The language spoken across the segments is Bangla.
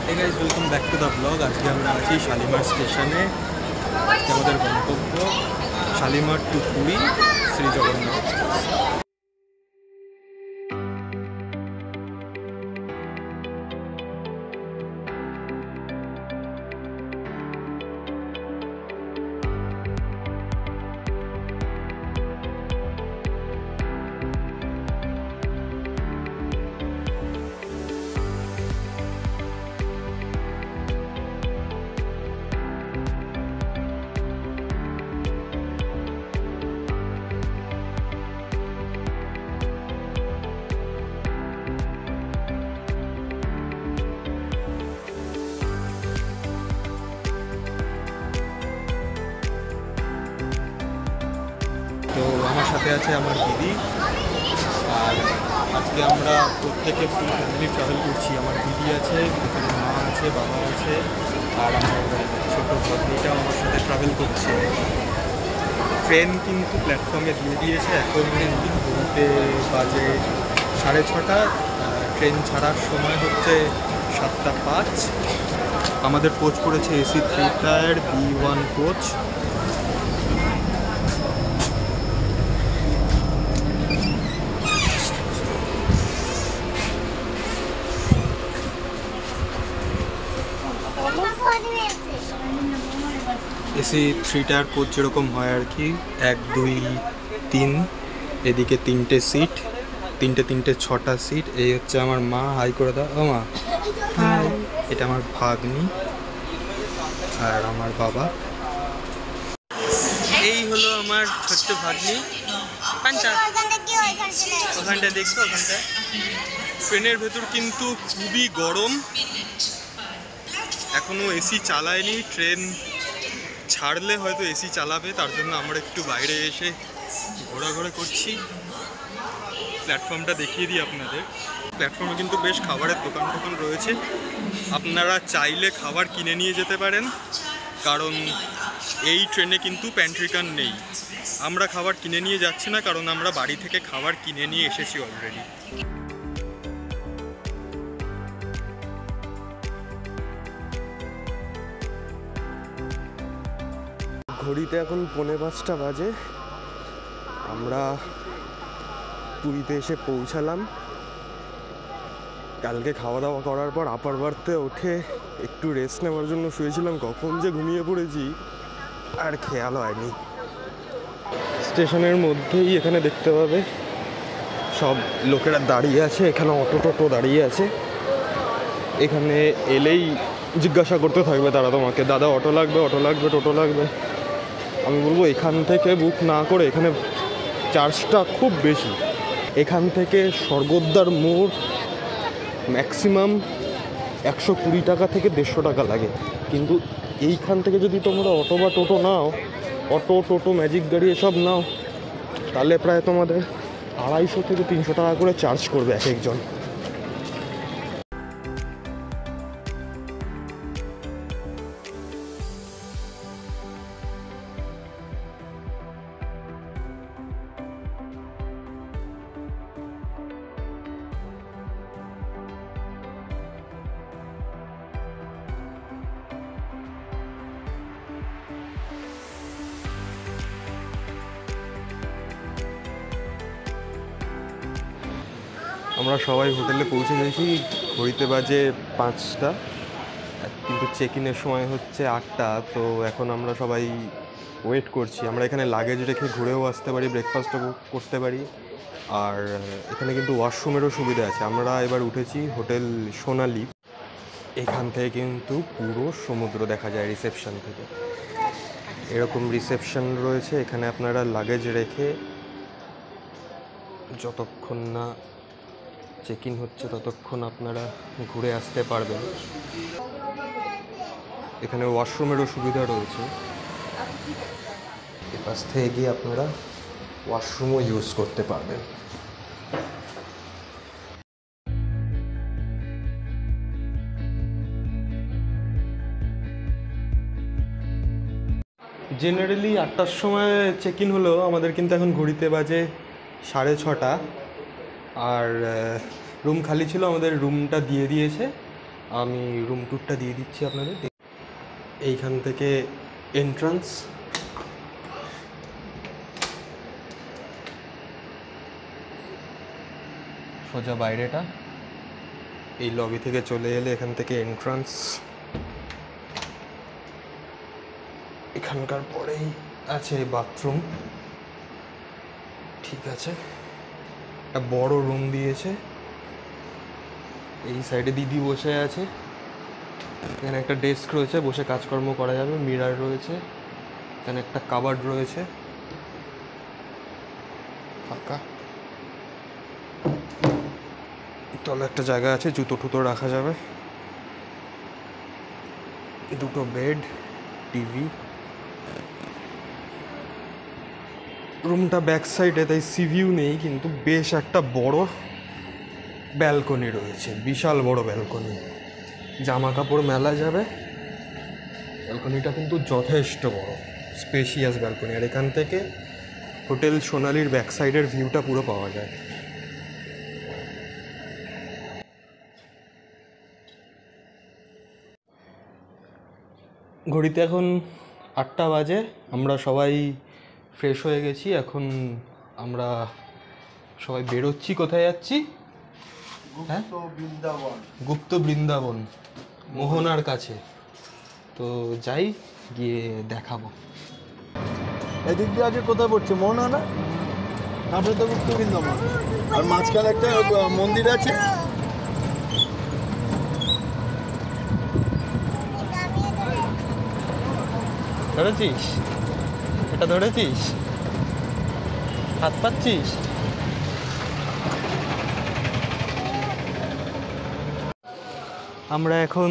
Hey guys, welcome back to the vlog. আজকে আমরা আছি শালিমার স্টেশনে। আজকে আমাদের গন্তব্য শালিমার টু পুরী শ্রী জগন্নাথ। তো আমার সাথে আছে আমার দিদি, আর আজকে আমরা প্রত্যেকে ফুল ফ্যামিলি ট্রাভেল করছি। আমার দিদি আছে, মা আছে, বাবা আছে, আর আমার ছোটো ভাগ্নিটাও আমার সাথে ট্রাভেল করছে। ট্রেন কিন্তু প্ল্যাটফর্মে দিয়ে দিয়েছে। এখন ঘুরতে বাজে 6:30। ট্রেন ছাড়ার সময় হচ্ছে 7:05। আমাদের কোচ পড়েছে AC 3 tyre B1 coach. AC 3 tyre coach যেরকম হয় আর কি, 1 2 3, এদিকে 3টে সিট, 3টে 6টা সিট। এই হচ্ছে আমার মা, হাই করে দাও। ও মা হাই। এটা আমার ভাগ্নি আর আমার বাবা। এই হলো আমার ছোট্ট ভাগ্নি। ওখানটা দেখছো, ওখানটা ট্রেনের ভেতর কিন্তু খুবই গরম, এখনো এসি চালায়নি। ট্রেন ছাড়লে হয়তো এসি চালাবে, তার জন্য আমরা একটু বাইরে এসে ঘোরাঘুরি করছি। প্ল্যাটফর্মটা দেখিয়ে দিই আপনাদের। প্ল্যাটফর্মে কিন্তু বেশ খাবারের দোকান রয়েছে, আপনারা চাইলে খাবার কিনে নিয়ে যেতে পারেন, কারণ এই ট্রেনে কিন্তু প্যান্ট্রিকার নেই। আমরা খাবার কিনে নিয়ে যাচ্ছি না, কারণ আমরা বাড়ি থেকে খাবার কিনে নিয়ে এসেছি অলরেডি। ঘড়িতে এখন 4:45 বাজে। আমরা পুরীতে এসে পৌঁছালাম। কালকে খাওয়া দাওয়া করার পর আপার বার্থে উঠে একটু রেস্ট নেওয়ার জন্য শুয়েছিলাম, কখন যে ঘুমিয়ে পড়েছি আর খেয়াল হয়নি। স্টেশনের মধ্যেই এখানে দেখতে পাবে সব লোকেরা দাঁড়িয়ে আছে, এখানে অটো দাঁড়িয়ে আছে। এখানে এলেই জিজ্ঞাসা করতে থাকবে তারা তোমাকে, দাদা অটো লাগবে, টোটো লাগবে। আমি বলবো এখান থেকে বুক না করে, এখানে চার্জটা খুব বেশি। এখান থেকে স্বর্গদ্বার মোড় ম্যাক্সিমাম 120 টাকা থেকে 150 টাকা লাগে, কিন্তু এইখান থেকে যদি তোমরা অটো বা টোটো নাও, টোটো ম্যাজিক গাড়ি এসব নাও, তাহলে প্রায় তোমাদের 250 থেকে 300 টাকা করে চার্জ করবে এক একজন। আমরা সবাই হোটেলে পৌঁছে গেছি। ঘড়িতে বাজে 5টা, কিন্তু চেক ইনের সময় হচ্ছে 8টা। তো এখন আমরা সবাই ওয়েট করছি। আমরা এখানে লাগেজ রেখে ঘুরেও আসতে পারি, ব্রেকফাস্টও করতে পারি, আর এখানে কিন্তু ওয়াশরুমেরও সুবিধা আছে। আমরা এবার উঠেছি হোটেল সোনালি। এখান থেকে কিন্তু পুরো সমুদ্র দেখা যায় রিসেপশন থেকে। এরকম রিসেপশন রয়েছে, এখানে আপনারা লাগেজ রেখে যতক্ষণ না চেক ইন হচ্ছে ততক্ষণ আপনারা ঘুরে আসতে পারবেন। এখানে ওয়াশরুমেরও সুবিধা রয়েছে, এ পাশ থেকে গিয়ে আপনারা ওয়াশরুমও ইউজ করতে পারবেন। জেনারেলি 8টার সময় চেক ইন হলো, আমাদের কিন্তু এখন ঘড়িতে বাজে 6:30। আর রুম খালি ছিল, আমাদের রুমটা দিয়ে দিয়েছে। আমি রুম ট্যুরটা দিয়ে দিচ্ছি আপনাদের। এইখান থেকে এন্ট্রান্স, সোজা বাইরেটা। এই লবি থেকে চলে এলে এখান থেকে এন্ট্রান্স। এখানকার পরেই আছে বাথরুম। ঠিক আছে, একটা বড় রুম দিয়েছে। এই সাইডে দিদি বসে আছে। এখানে একটা ডেস্ক রয়েছে, বসে কাজকর্ম করা যাবে। মিরর রয়েছে, এখানে একটা কাবার্ড রয়েছে ফাঁকা। তলে একটা জায়গা আছে, জুতো টুতো রাখা যাবে। দুটো বেড, টিভি। রুমটা ব্যাক সাইডে, তাই সি ভিউ নেই, কিন্তু বেশ একটা বড় ব্যালকনি রয়েছে, বিশাল বড় ব্যালকনি। জামা কাপড় মেলা যাবে। ব্যালকনিটা কিন্তু যথেষ্ট বড়, স্পেশিয়াস ব্যালকনি। আর এখান থেকে হোটেল সোনালির ব্যাক সাইডের ভিউটা পুরো পাওয়া যায়। ঘড়িতে এখন 8টা বাজে। আমরা সবাই ফ্রেশ হয়ে গেছি। এখন আমরা সবাই বেরোচ্ছি। কোথায় যাচ্ছি? হ্যাঁ, গুপ্ত বৃন্দাবন, মোহনার কাছে। তো যাই, গিয়ে দেখাবো। এদিক দিয়ে আগে কোথায় পড়ছে? মোহনা না, তারপরে তো গুপ্ত বৃন্দাবন, আর মাঝখানে একটা মন্দির আছে। ধরেছিস? এটা ধরেছিস? হাত পাচ্ছিস? আমরা এখন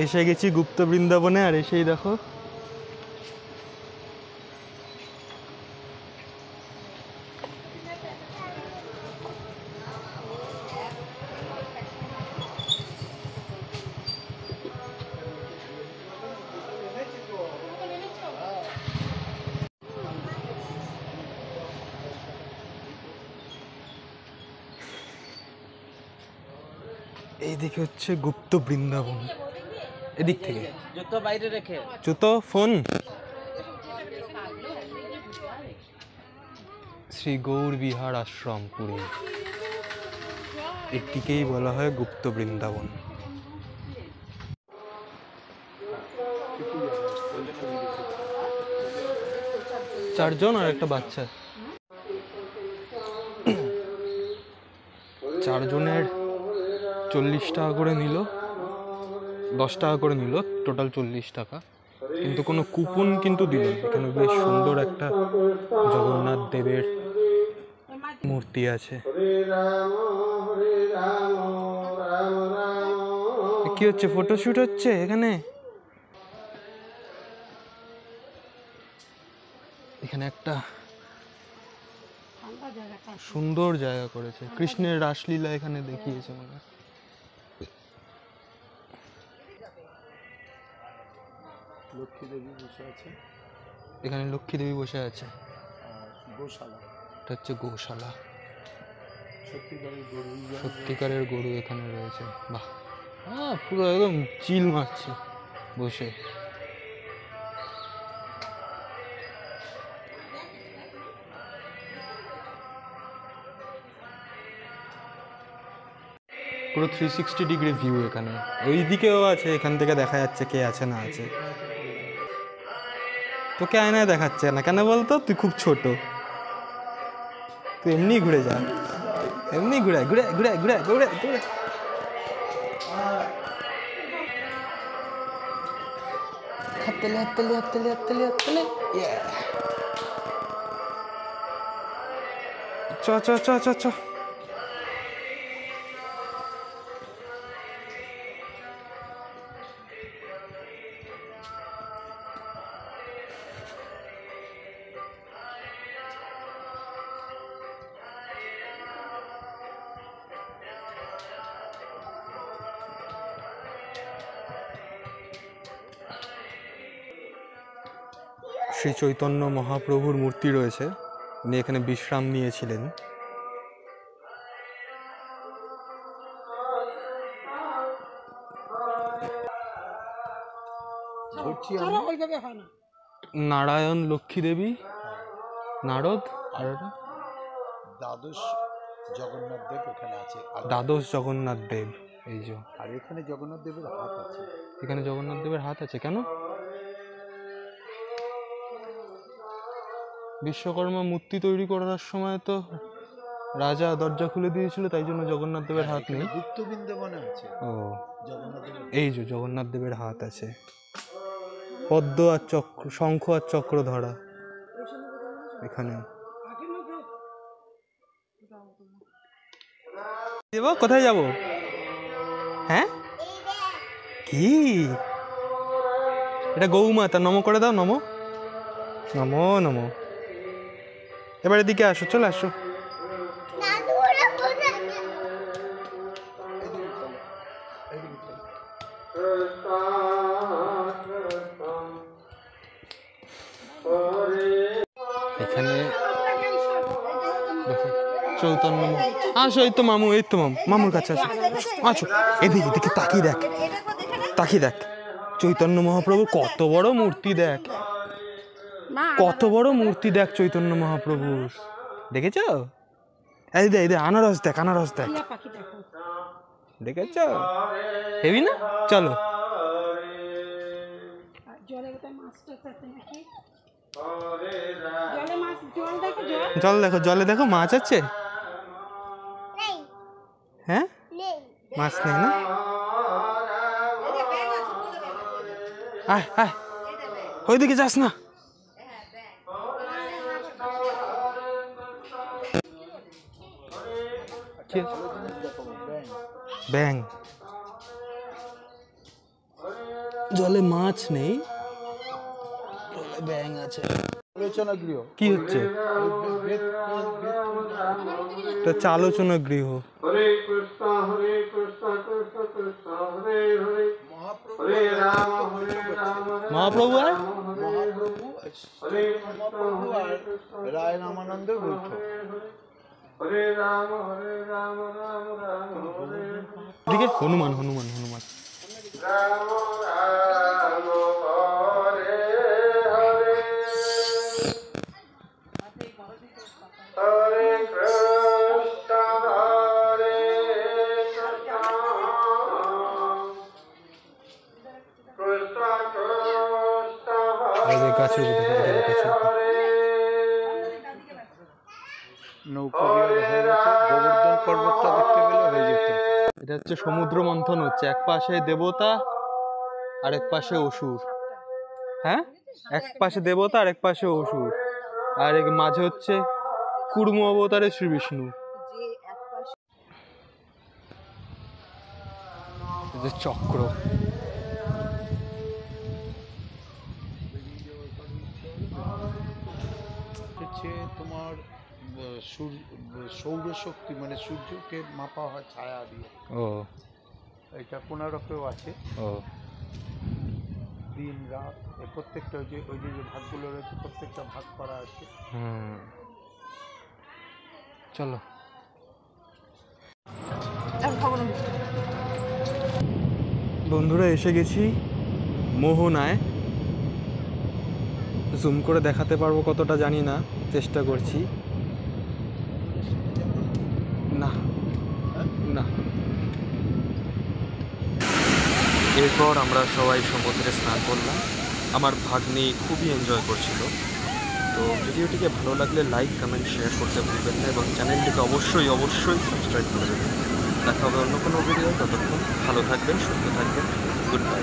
এসে গেছি গুপ্ত বৃন্দাবনে। আর এসেই দেখো, এইদিকে হচ্ছে গুপ্ত বৃন্দাবন। এদিক থেকে জুতো বাইরে রেখে, জুতো, ফোন। শ্রী গৌর বিহার আশ্রম পুরী, এটিকেই বলা হয় গুপ্ত বৃন্দাবন। চারজন আর একটা বাচ্চা। চারজনের 40 টাকা করে নিল, 10 টাকা করে নিল, টোটাল 40 টাকা। কিন্তু কোনো কুপন কিন্তু দিল না। এখানে বেশ সুন্দর একটা জগন্নাথ দেবের মূর্তি আছে। কি হচ্ছে? ফটোশুট হচ্ছে এখানে। এখানে একটা সুন্দর জায়গা করেছে, কৃষ্ণের রাসলীলা এখানে দেখিয়েছে মনে হয়। লক্ষ্মী দেবী বসে আছে এখানে, লক্ষ্মী দেবী বসে আছে। গোশালা, এটা হচ্ছে গোশালা। সত্যিকারের গরু, সত্যিকারের গরু এখানে রয়েছে। বাহ, হ্যাঁ, পুরো একদম চিল মারছে বসে। পুরো 360 ডিগ্রি ভিউ এখানে। ওই দিকেও আছে, এখান থেকে দেখা যাচ্ছে কে আছে না আছে। তোকে আয়নায় দেখাচ্ছে না কেন বলতো? তুই খুব ছোট, তুই এমনি ঘুরে যা, এমনি ঘুরে ঘুরে ঘুরে ঘুরে ঘুরে ঘুরে। হাততালি হাততালি হাততালি হাততালি হাততালি। চ চ চ চ চ। শ্রী চৈতন্য মহাপ্রভুর মূর্তি রয়েছে, উনি এখানে বিশ্রাম নিয়েছিলেন। ঘুরছি চলো, আমি। ওইভাবে হয় না। নারায়ণ, লক্ষ্মী দেবী, নারদ, আর এটা দ্বাদশ জগন্নাথ দেব এখানে আছে। আর দ্বাদশ জগন্নাথ দেব। এই যে আর এখানে জগন্নাথ দেবের হাত আছে। এখানে জগন্নাথ দেবের হাত আছে কেন? বিশ্বকর্মা মূর্তি তৈরি করার সময় তো রাজা দরজা খুলে দিয়েছিল, তাই জন্য জগন্নাথ দেবের হাত নেই। গুপ্ত বৃন্দাবনে আছে ও, জগন্নাথ দেবের। এই যে জগন্নাথ দেবের হাত আছে, পদ্ম আর চক্র, শঙ্খ আর চক্র ধরা এখানে। যাবো কোথায় যাব? হ্যাঁ কি এটা? গৌমাতা, নম করে দাও, নম নম নম। এবার এদিকে আসো, চলে আসো। এখানে দেখো চৈতন্য, আসো। এই তো মামু, এই তো মামু, মামুর কাছে আসো, আছো। এদিকে এদিকে তাকিয়ে দেখ, তাকিয়ে দেখ, চৈতন্য মহাপ্রভু কত বড় মূর্তি দেখ, কত বড় মূর্তি দেখ চৈতন্য মহাপ্রভুর। দেখেছ? এই দে, এই দে, আনারস দেখ, আনারস দেখ, পাখি দেখো। দেখেছ? হেবি না? চলো। জলে বোধহয় মাছটা আছে নাকি? জলে মাছ, জল দেখো, জল। জল দেখো, জলে দেখো মাছ আছে? হ্যাঁ, মাছ নেই না? আয় আয়, ওইদিকে যাস না। ব্যাং, জলে মাছ নেই, জলে ব্যাং আছে। আলোচনা গৃহ কি হচ্ছে? এটা হচ্ছে আলোচনা গৃহ। হরে কৃষ্ণ কৃষ্ণ কৃষ্ণ হরে হরে, হরে রাম মহাপ্রভু আর মহাপ্রভু আর রায় রামানন্দের বৈঠক। হরে রাম রাম রাম হরে এদিকে হনুমান, হনুমান, হনুমান। রাম রাম হরে হরে, হরে কৃষ্ণ হরে কৃষ্ণ, কৃষ্ণ কৃষ্ণ এই যে গাছের উপরে, এই যে গাছের উপরে। নৌকা দেখা যাচ্ছে, গোবর্ধন পর্বতটা দেখতে পেলে হয়ে যেত। এটা হচ্ছে সমুদ্র মন্থন হচ্ছে, এক পাশে দেবতা আর এক পাশে অসুর। হ্যাঁ, এক পাশে দেবতা আর এক পাশে অসুর, আর এক মাঝে হচ্ছে কুর্ম অবতারে শ্রী বিষ্ণু। এই যে চক্র, হচ্ছে তোমার সৌরশক্তি, মানে সূর্যকে মাপা হয় ছায়া দিয়ে। ও, এটা কোনারকেও আছে। ও, দিন রাত প্রত্যেকটা ওই যে ভাগগুলো রয়েছে, প্রত্যেকটা ভাগ করা আছে। হুম, চলো। বন্ধুরা এসে গেছি মোহনায়। জুম করে দেখাতে পারবো কতটা জানি না, চেষ্টা করছি। না না, এরপর আমরা সবাই সমুদ্রে স্নান করলাম। আমার ভাগ্নি খুবই এনজয় করছিল। তো ভিডিওটিকে ভালো লাগলে লাইক, কমেন্ট, শেয়ার করতে ভুলবেন না এবং চ্যানেলটিকে অবশ্যই অবশ্যই সাবস্ক্রাইব করে দেবেন। দেখা হবে অন্য কোনো ভিডিও। ততক্ষণ ভালো থাকবেন, সুস্থ থাকবেন। Good bye.